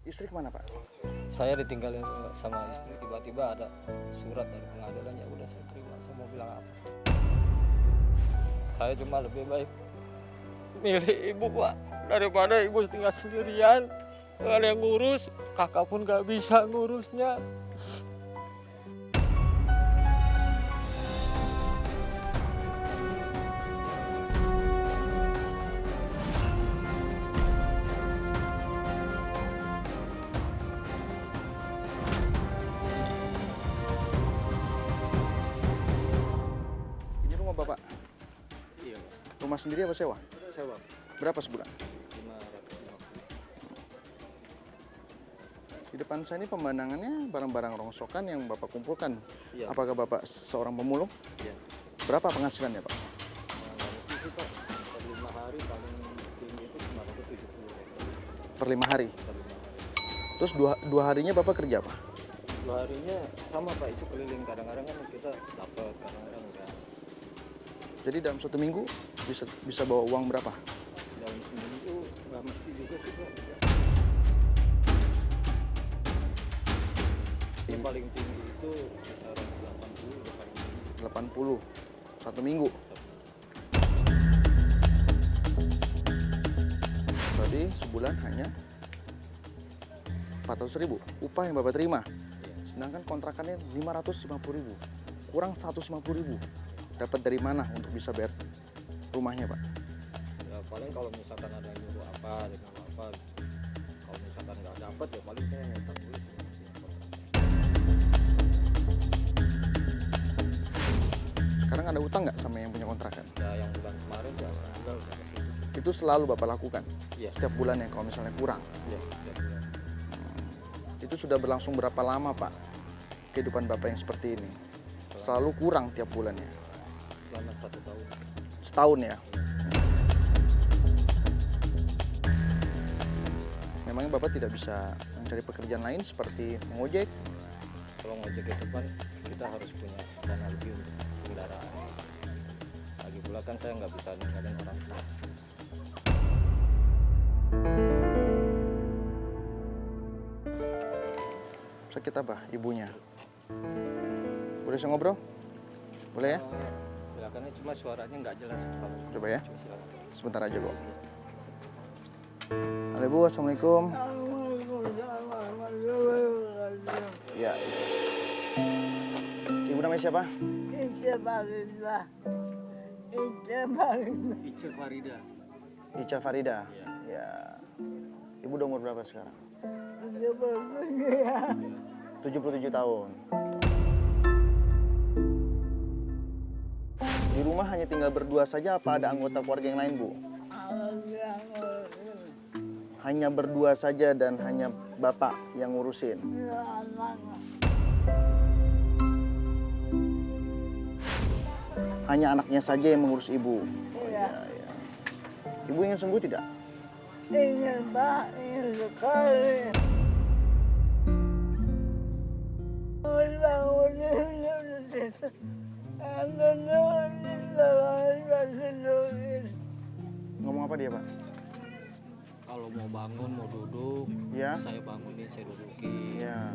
Istri kemana Pak? Saya ditinggalin sama istri, tiba-tiba ada surat dari pengadilan, ya udah saya terima. Saya mau bilang apa? Saya cuma lebih baik milih ibu Pak, daripada ibu tinggal sendirian, nggak ada yang ngurus, kakak pun nggak bisa ngurusnya. Ini rumah Bapak? Iya Pak. Rumah sendiri apa sewa? Sewa Berapa sebulan? 550. Di depan saya ini pemandangannya barang-barang rongsokan yang Bapak kumpulkan. Iya. Apakah Bapak seorang pemulung? Iya. Berapa penghasilannya Pak? Nah, itu Pak, per 5 hari paling tinggi itu 970. Per 5 hari? Per 5 hari. Terus dua harinya Bapak kerja apa? 2 harinya sama Pak, itu keliling, kadang-kadang kan kita dapat, kadang-kadang enggak. Jadi dalam 1 minggu bisa bawa uang berapa? Dalam seminggu nggak mesti juga sih Pak. Yang paling tinggi itu kisaran 80 udah paling tinggi. 80 1 minggu. Berarti sebulan hanya 400.000 upah yang Bapak terima. Sedangkan kontrakannya 550.000, kurang 150.000. Dapat dari mana untuk bisa bayar rumahnya Pak? Ya paling kalau misalkan ada yang nyuruh apa dengan apa, kalau misalkan nggak dapat ya paling saya ngutang dulu. Sekarang ada utang nggak sama yang punya kontrakan? Ya yang bulan kemarin ya tinggal. Itu selalu Bapak lakukan? Iya. Setiap bulannya kalau misalnya kurang? Iya, setiap bulan. Itu sudah berlangsung berapa lama Pak kehidupan Bapak yang seperti ini? Selalu kurang tiap bulannya? Selama 1 tahun. Setahun ya? Memangnya Bapak tidak bisa mencari pekerjaan lain seperti mengojek? Kalau ngojek ke depan kita harus punya dana lebih untuk kendaraan. Lagi pula kan saya nggak bisa ninggalin orang tua. Sakit apa ibunya? Boleh saya ngobrol? Boleh ya? Silakan, cuma suaranya nggak jelas kalau. Coba ya? Cuma silakan. Sebentar aja Bu. Halo Bu, Assalamualaikum. Ya. Ibu namanya siapa? Ica Farida. Ica Farida. Iya. Ya. Ibu udah umur berapa sekarang? 77 tahun. Di rumah hanya tinggal berdua saja apa ada anggota keluarga yang lain, Bu? Hanya berdua saja dan hanya Bapak yang ngurusin. Hanya anaknya saja yang mengurus Ibu. Oh, ya, ya. Ibu ingin sembuh tidak? Ingin Pak, ingin sekali. Ngomong apa dia, Pak? Kalau mau bangun, mau duduk, Ya. saya bangunin, saya dudukin. Ya.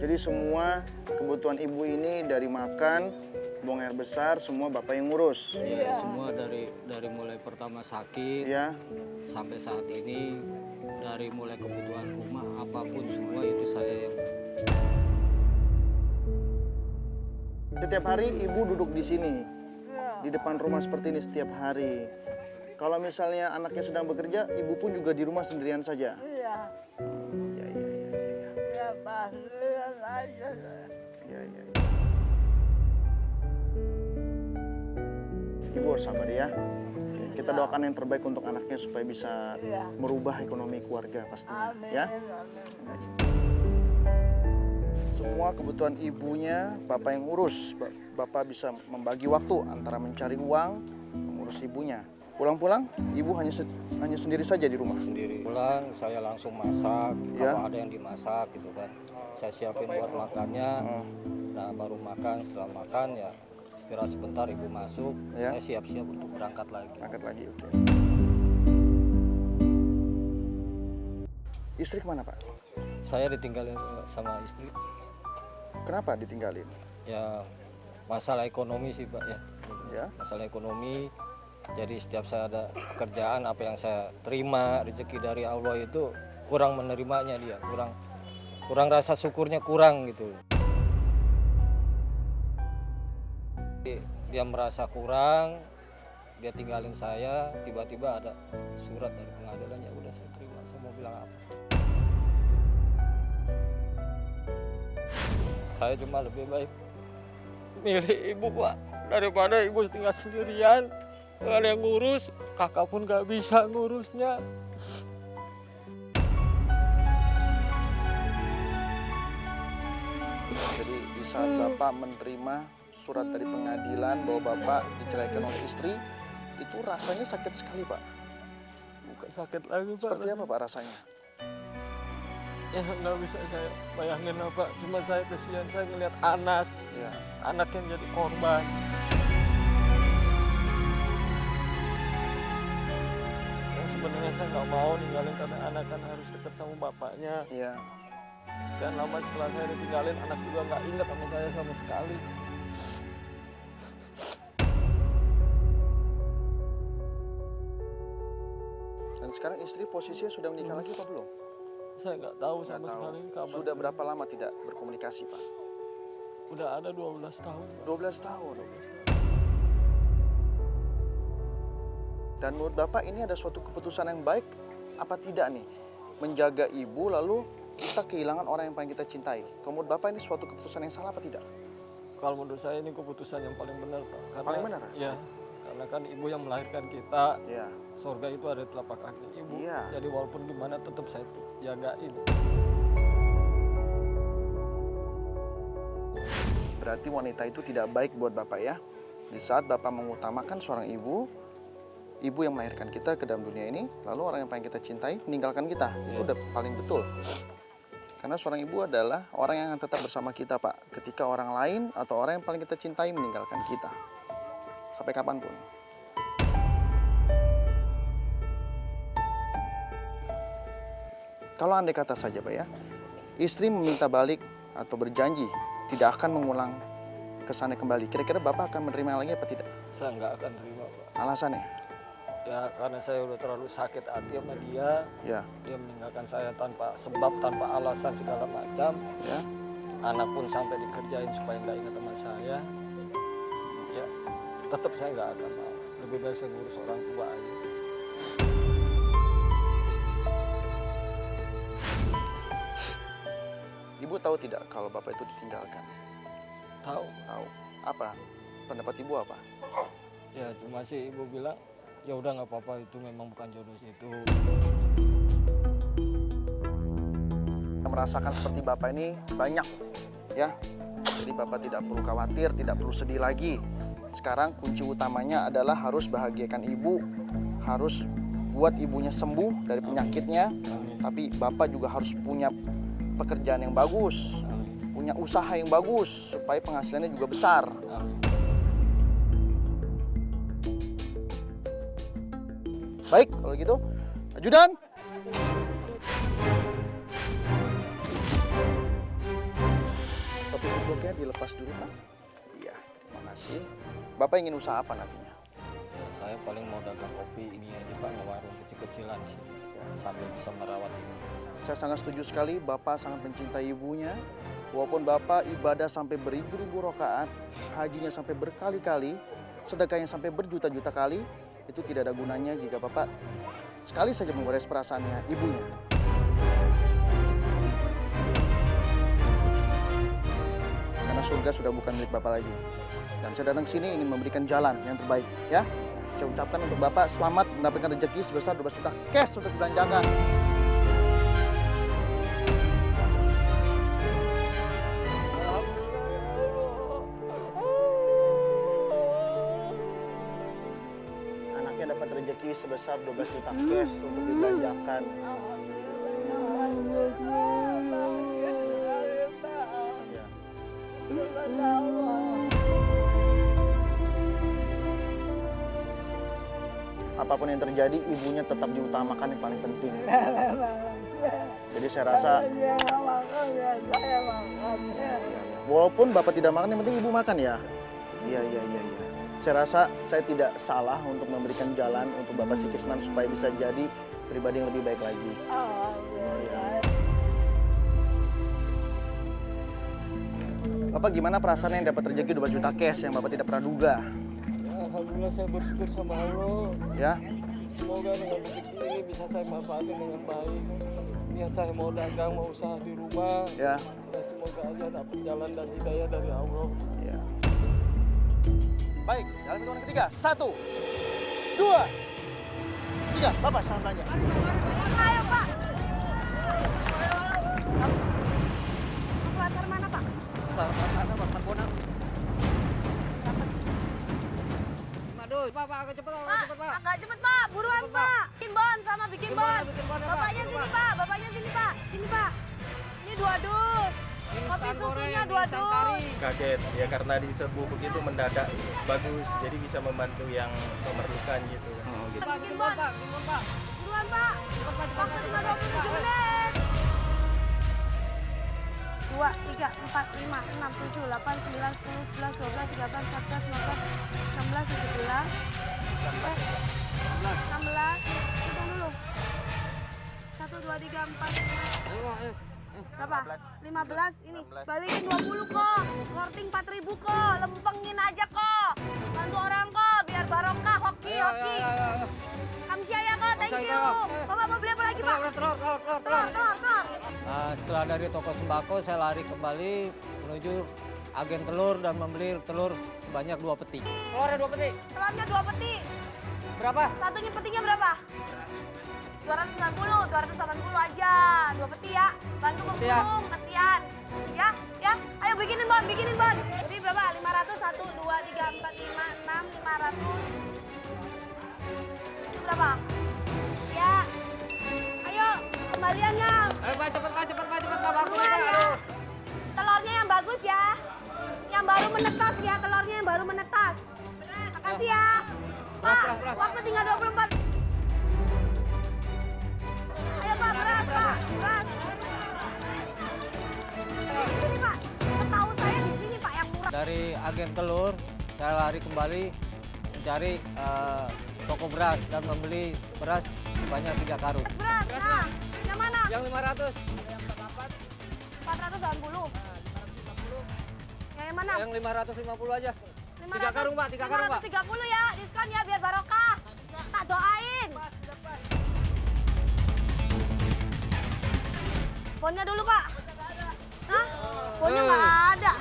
Jadi semua kebutuhan ibu ini dari makan, buang air besar, semua Bapak yang ngurus. Ya, semua dari mulai pertama sakit Ya. sampai saat ini, dari mulai kebutuhan rumah apapun semua itu saya yang. Setiap hari ibu duduk di sini, di depan rumah seperti ini setiap hari. Kalau misalnya anaknya sedang bekerja, ibu pun juga di rumah sendirian saja. Iya, Ya, ya, ya, ya Pak, lihat aja. ya, ya, ya. Ibu harus sabar ya. Oke, kita doakan yang terbaik untuk anaknya supaya bisa Iya. merubah ekonomi keluarga pastinya. Amin, Ya. amin. Semua kebutuhan ibunya Bapak yang urus. Bapak bisa membagi waktu antara mencari uang, mengurus ibunya. Pulang-pulang, ibu hanya sendiri saja di rumah. Sendiri pulang saya langsung masak, Ya. kalau ada yang dimasak gitu kan, saya siapin buat makannya. Nah baru makan, setelah makan ya istirahat sebentar, ibu masuk, Ya. saya siap-siap untuk berangkat lagi. Angkat lagi, oke. Istri kemana Pak? Saya ditinggalin sama istri. Kenapa ditinggalin? Ya masalah ekonomi sih Pak ya. Ya. Masalah ekonomi. Jadi setiap saya ada pekerjaan, apa yang saya terima rezeki dari Allah itu kurang menerimanya dia, kurang rasa syukurnya kurang gitu. Dia merasa kurang, dia tinggalin saya, tiba-tiba ada surat dari pengadilan, ya udah saya terima, saya mau bilang apa. Saya cuma lebih baik milih ibu Pak, daripada ibu tinggal sendirian. Gak ada yang ngurus, kakak pun gak bisa ngurusnya. Jadi di saat Bapak menerima surat dari pengadilan bahwa Bapak diceraikan oleh istri, itu rasanya sakit sekali Pak. Bukan sakit lagi Pak. Seperti apa Pak rasanya? Ya nggak bisa saya bayangin apa. Cuma saya kesian, saya ngeliat anak Ya. yang jadi korban. Yang sebenarnya saya nggak mau ninggalin karena anak kan harus dekat sama bapaknya. Iya. Sekian lama setelah saya ditinggalin, anak juga nggak ingat sama saya sama sekali. Dan sekarang istri posisinya sudah menikah lagi apa belum? Saya nggak tahu Nggak sama tahu. sekali kabar. Sudah berapa lama tidak berkomunikasi Pak? Udah ada 12 tahun. 12 tahun. 12 tahun. Dan menurut Bapak ini ada suatu keputusan yang baik apa tidak nih? Menjaga ibu lalu kita kehilangan orang yang paling kita cintai. Kalau menurut Bapak ini suatu keputusan yang salah apa tidak? Kalau menurut saya ini keputusan yang paling benar Pak. Karena, Paling benar? Ya, karena kan ibu yang melahirkan kita. Ya. Surga itu ada di telapak kaki ibu. Iya. Jadi walaupun gimana tetap saya jagain. Berarti wanita itu tidak baik buat Bapak ya. Di saat Bapak mengutamakan seorang ibu yang melahirkan kita ke dalam dunia ini, lalu orang yang paling kita cintai meninggalkan kita. Itu udah paling betul. Karena seorang ibu adalah orang yang akan tetap bersama kita Pak. Ketika orang lain atau orang yang paling kita cintai meninggalkan kita. Sampai kapanpun. Kalau andai kata saja Pak ya, istri meminta balik atau berjanji tidak akan mengulang kesannya kembali. Kira-kira Bapak akan menerima lagi apa tidak? Saya nggak akan terima Pak. Alasannya? Ya karena saya udah terlalu sakit hati sama dia. Ya, Dia meninggalkan saya tanpa sebab, tanpa alasan segala macam. ya. Anak pun sampai dikerjain supaya nggak ingat sama saya. Ya tetap saya nggak akan mau. Lebih baik saya ngurus orang tua aja. Ibu tahu tidak kalau Bapak itu ditinggalkan? Tahu. Tahu. Apa? Pendapat Ibu apa? Ya cuma sih ibu bilang ya udah nggak apa-apa, itu memang bukan jodoh situ. Merasakan seperti Bapak ini banyak ya. Jadi Bapak tidak perlu khawatir, tidak perlu sedih lagi. Sekarang kunci utamanya adalah harus bahagiakan ibu, harus buat ibunya sembuh dari penyakitnya. Amin. Tapi Bapak juga harus punya pekerjaan yang bagus, Amin. punya usaha yang bagus supaya penghasilannya juga besar. Amin. Baik, kalau gitu, ajudan. Topi tubruknya dilepas dulu, Pak. Iya, terima kasih. Bapak ingin usaha apa nantinya? Ya, saya paling mau dagang kopi ini aja Pak, warung kecil-kecilan sih. Ya, sambil bisa merawat ibu. Saya sangat setuju sekali, Bapak sangat mencintai ibunya. Walaupun Bapak ibadah sampai beribu-ribu rakaat, hajinya sampai berkali-kali, sedekahnya sampai berjuta-juta kali, itu tidak ada gunanya jika Bapak sekali saja menggores perasaannya ibunya. Karena surga sudah bukan milik Bapak lagi. Dan saya datang sini ingin memberikan jalan yang terbaik, ya. Saya ucapkan untuk Bapak selamat mendapatkan rezeki sebesar 12 juta cash untuk dibelanjakan. Anaknya dapat rezeki sebesar 12 juta cash untuk dibelanjakan. Ya. apapun yang terjadi, ibunya tetap diutamakan yang paling penting. Jadi saya rasa, Dia nggak makan ya saya makan. walaupun bapak tidak makan, yang penting ibu makan ya. Iya. Saya rasa saya tidak salah untuk memberikan jalan untuk bapak si Kisman supaya bisa jadi pribadi yang lebih baik lagi. Alhamdulillah. Bapak gimana perasaannya yang dapat rezeki 2 juta cash yang bapak tidak pernah duga? Ya, alhamdulillah saya bersyukur sama Allah. Ya, Semoga dengan rezeki ini bisa saya manfaatin dengan baik. Niat saya mau dagang, mau usaha di rumah. ya, Ya, semoga aja dapat jalan dan hidayah dari Allah. ya. Baik, jalan ke yang ketiga. 1, 2, 3. Bapak sangat banyak. Ayo Pak. Keluar mana Pak? Pak, agak cepet, Pak, agak cepet Pak, buruan Pak. Bikin bon sama bikin bon. bikin bon ya, Pak. Bapaknya sini Pak, bapaknya sini Pak. Sini Pak. Ini 2 dus. Kopi susunya 2 dus. Kaget ya karena diserbu begitu mendadak bagus jadi bisa membantu yang memerlukan gitu. Bikin bon. Buruan Pak. Waktu tinggal 27 menit. 2, 3, 4, 5, 6, 7, 8, 9, 10, 11, 12, 13, 14, 15, 16, 17, 16, hitung dulu. 1, 2, 3, 4, 5, berapa? 15 ini. Balikin 20 kok. Korting 4.000 kok. Lempengin aja kok. Bantu orang kok biar barokah. Hoki. Kamsiaya kok, thank you. Bapak mau beli apa lagi Pak? Telur. Setelah dari toko sembako, saya lari kembali menuju agen telur dan membeli telur sebanyak 2 peti. Telurnya 2 peti. Telurnya 2 peti. Berapa? Satunya petinya berapa? 280 aja. 2 peti ya. Bantu pembulung, kasihan. Ya. Ayo bikinin bon. Jadi berapa? 500, 1, 2, 3, 4, 5, 6, 500. Itu berapa? Ya. Ayo, kembaliannya. Ayo Pak, cepet Pak. Buruan ya. Telurnya yang bagus ya. Yang baru menetas ya, telurnya yang baru menetas. Makasih ya. Pak, waktu tinggal 24. Ayo Pak, beras Pak. Beras. Di sini Pak. Setahu saya di sini Pak yang murah. Dari agen telur, saya lari kembali mencari toko beras dan membeli beras sebanyak 3 karung. Beras, nah. Yang mana? Yang 500. 480. Yang mana? Yang 550 aja. 500, 3 karung Pak, 3 karung Pak. 530 ya, diskon ya biar barokah. Tak doain. Bonnya dulu Pak. Hah? Bonnya nggak ada.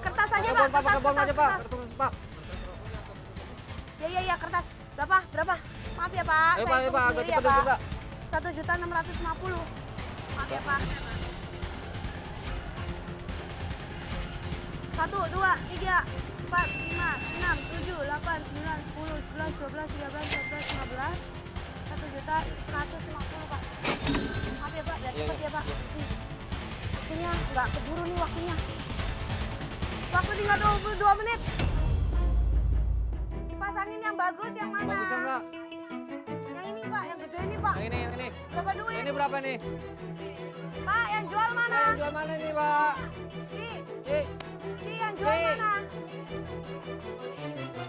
Kertas aja Pak. Pakai bon aja Pak. Kertas. Kertas, Pak. Ya, kertas. Berapa? Maaf ya Pak. Ayo Saya Pak, hitung agak sendiri cepet ya, Pak. 1.650. Maaf ya Pak. 1, 2, 3, 4, 5, 6, 7, 8, 9, 10, 11, 12, 13, 14, 15. 1.150 Pak. Maaf ya Pak, biar cepet ya Pak. Waktunya nggak keburu nih waktunya. Waktu tinggal 22 menit. Dipasangin yang bagus yang mana? Bagus ya Pak. Yang ini Pak, yang gede ini Pak. Yang ini. Berapa duit? Ini berapa nih? Pak, yang jual mana? Yang jual mana nih Pak? Ci, yang jual Ci. mana?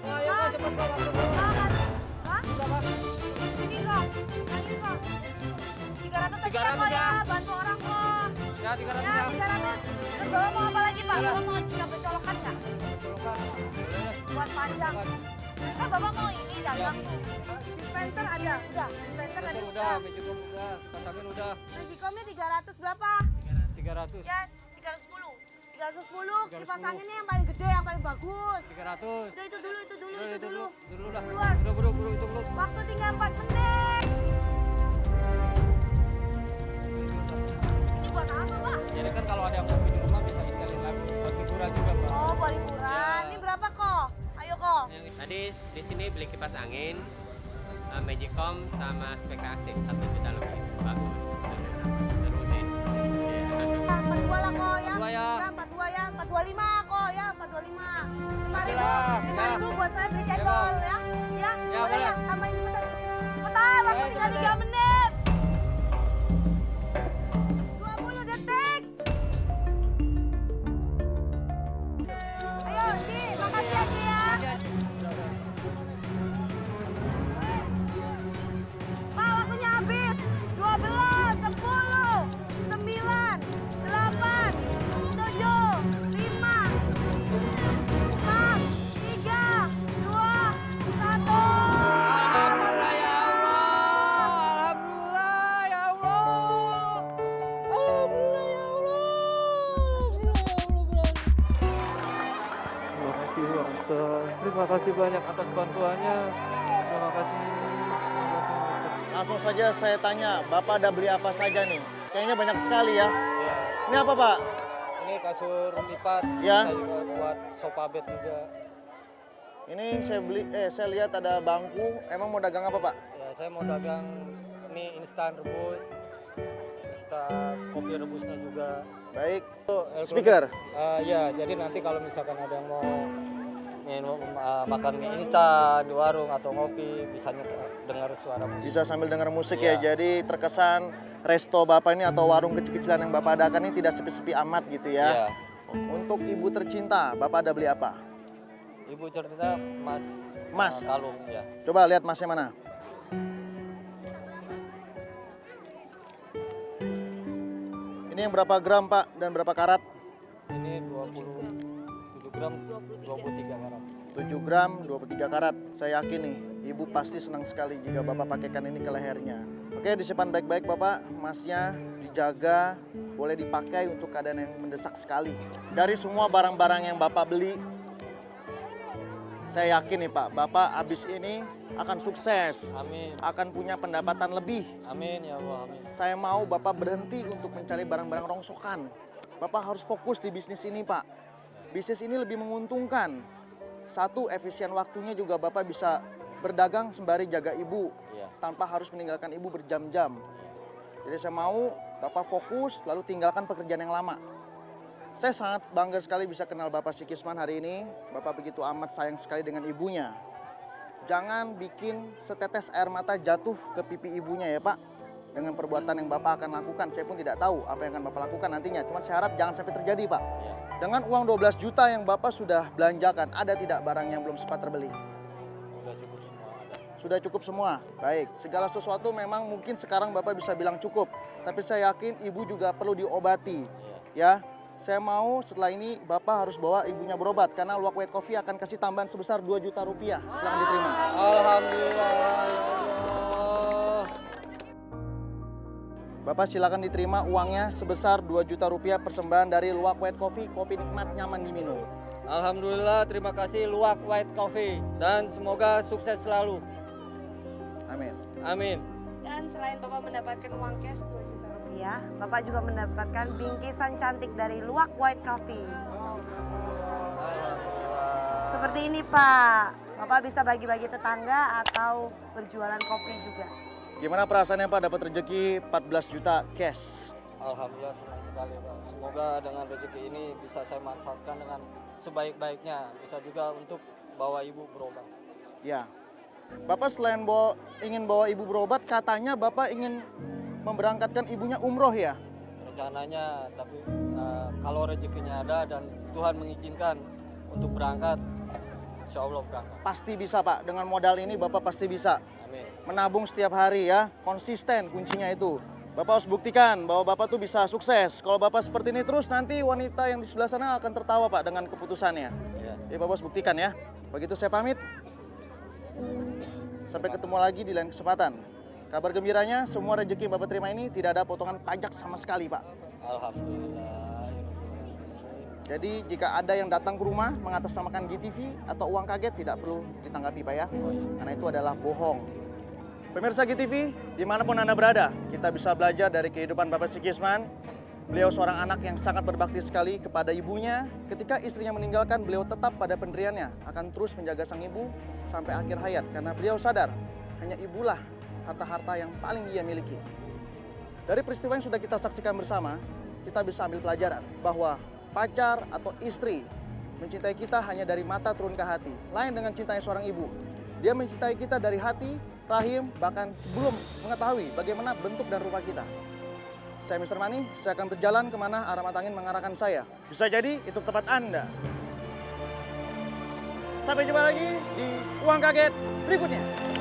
Ayo Pak, cepet Pak, waktu dulu. Hah? Berapa? Ini kok, yang ini kok. 300 aja 300 kok ya. bantu orang kok. Ya 300 Ya, ya. 300. Terus Bapak mau apa lagi Pak? Udah. Bapak mau coba colokan nggak? Colokan. Boleh. Buat panjang. Colokan. Bapak mau ini dagang tuh. Dispenser ada, udah. Dispenser ada. Dasar udah, Magicom udah, pasangin udah. Magicomnya 300 berapa? 300. Ya, 310. 310, 310. dipasanginnya yang paling gede, yang paling bagus. 300. Udah itu dulu. Udah, itu dulu lah. Buruan. Udah, buru, itu dulu. Waktu tinggal 4 menit. Ini buat apa, Pak? Jadi kan kalau ada yang mau di rumah bisa sekali lagi. Buat hiburan juga, Pak. Oh, buat liburan. Ya. Ini berapa kok? Ayo kok. Tadi di sini beli kipas angin, Magicom sama Spectra Active 1 juta lebih. Bagus, seru sih. Iya. Nah, 42 lah kok ya. 42 ya. Udah, 42 ya. 42 425 kok ya, 425. 5.000, Silah, 5.000 buat saya beli cendol ya. Ya, Ya, boleh ya, boleh. tambahin cepetan. Cepetan, waktu Ayo, tinggal cepetan. 3 menit. 20 detik. Ayo, Ci, makasih ya, Ci ya. Pak, waktunya habis. 12, 10, 9, 8, 7, 5, 4, 3, 2, 1. Alhamdulillah ya Allah. Alhamdulillah ya Allah. Alhamdulillah ya Allah. Terima kasih Ustaz. Terima kasih banyak atas bantuannya. Terima kasih. Langsung saja saya tanya, Bapak ada beli apa saja nih? Kayaknya banyak sekali ya. Ya, Ini apa Pak? ini kasur lipat. Ya. Saya juga buat sofa bed juga. Ini saya lihat ada bangku. Emang mau dagang apa Pak? Ya, saya mau dagang mie instan rebus. Instan kopi rebusnya juga. Baik. Itu elektronik. Speaker. Ya, jadi nanti kalau misalkan ada yang mau minum makan mie instan di warung atau ngopi, bisa dengar suara musik. Bisa sambil dengar musik Iya. ya. Jadi terkesan resto Bapak ini atau warung kecil-kecilan yang Bapak adakan ini tidak sepi-sepi amat gitu ya. Iya. Untuk ibu tercinta, Bapak ada beli apa? Ibu cerita Mas. Mas. Kalung ya. Coba lihat masnya mana? Ini yang berapa gram Pak dan berapa karat? Ini 27 gram, 23 karat. 7 gram, 23 karat. Saya yakin nih, ibu pasti senang sekali jika Bapak pakaikan ini ke lehernya. Oke, disimpan baik-baik Bapak, emasnya dijaga, boleh dipakai untuk keadaan yang mendesak sekali. Dari semua barang-barang yang Bapak beli, saya yakin nih Pak, Bapak habis ini akan sukses, Amin. akan punya pendapatan lebih. Amin ya Allah, amin. Saya mau Bapak berhenti untuk mencari barang-barang rongsokan. Bapak harus fokus di bisnis ini Pak. Bisnis ini lebih menguntungkan. Satu, efisien waktunya juga Bapak bisa berdagang sembari jaga ibu. Iya. Tanpa harus meninggalkan ibu berjam-jam. Jadi saya mau Bapak fokus lalu tinggalkan pekerjaan yang lama. Saya sangat bangga sekali bisa kenal Bapak Sikisman hari ini. Bapak begitu amat sayang sekali dengan ibunya. Jangan bikin setetes air mata jatuh ke pipi ibunya ya Pak. Dengan perbuatan yang Bapak akan lakukan, saya pun tidak tahu apa yang akan Bapak lakukan nantinya. Cuma saya harap jangan sampai terjadi Pak. Iya. Dengan uang 12 juta yang Bapak sudah belanjakan, ada tidak barang yang belum sempat terbeli? Udah cukup semua ada. Sudah cukup semua. Baik, segala sesuatu memang mungkin sekarang Bapak bisa bilang cukup. Tapi saya yakin ibu juga perlu diobati. Ya, saya mau setelah ini Bapak harus bawa ibunya berobat. Karena Luwak White Coffee akan kasih tambahan sebesar 2 juta rupiah. Silahkan diterima. Alhamdulillah ya Allah. Bapak silakan diterima uangnya sebesar 2 juta rupiah persembahan dari Luwak White Coffee. Kopi nikmat, nyaman diminum. Alhamdulillah, terima kasih Luwak White Coffee dan semoga sukses selalu. Amin. Amin. Dan selain Bapak mendapatkan uang cash 2 juta rupiah, Bapak juga mendapatkan bingkisan cantik dari Luwak White Coffee. Seperti ini Pak, Bapak bisa bagi-bagi tetangga atau berjualan kopi juga. Gimana perasaannya Pak dapat rezeki 14 juta cash? Alhamdulillah senang sekali Pak. Semoga dengan rezeki ini bisa saya manfaatkan dengan sebaik-baiknya. Bisa juga untuk bawa ibu berobat. Ya. Bapak selain ingin bawa ibu berobat, katanya Bapak ingin memberangkatkan ibunya umroh ya? Rencananya, tapi kalau rezekinya ada dan Tuhan mengizinkan untuk berangkat, insya Allah berangkat. Pasti bisa Pak, dengan modal ini Bapak pasti bisa. Amin. Menabung setiap hari ya, konsisten kuncinya itu. Bapak harus buktikan bahwa Bapak tuh bisa sukses. Kalau Bapak seperti ini terus, nanti wanita yang di sebelah sana akan tertawa Pak dengan keputusannya. Ya. Jadi Bapak harus buktikan ya. Begitu saya pamit. Sampai ketemu lagi di lain kesempatan. Kabar gembiranya, semua rezeki yang Bapak terima ini tidak ada potongan pajak sama sekali Pak. Alhamdulillah. Jadi jika ada yang datang ke rumah mengatasnamakan GTV atau uang kaget, tidak perlu ditanggapi Pak ya. Karena itu adalah bohong. Pemirsa GTV, dimanapun Anda berada, kita bisa belajar dari kehidupan Bapak Sikisman. Beliau seorang anak yang sangat berbakti sekali kepada ibunya. Ketika istrinya meninggalkan, beliau tetap pada pendiriannya, akan terus menjaga sang ibu sampai akhir hayat. Karena beliau sadar, hanya ibulah harta-harta yang paling ia miliki. Dari peristiwa yang sudah kita saksikan bersama, kita bisa ambil pelajaran bahwa pacar atau istri mencintai kita hanya dari mata turun ke hati. Lain dengan cintanya seorang ibu. Dia mencintai kita dari hati, rahim, bahkan sebelum mengetahui bagaimana bentuk dan rupa kita. Saya Mr. Money, saya akan berjalan kemana arah mata angin mengarahkan saya. Bisa jadi itu tempat Anda. Sampai jumpa lagi di Uang Kaget berikutnya.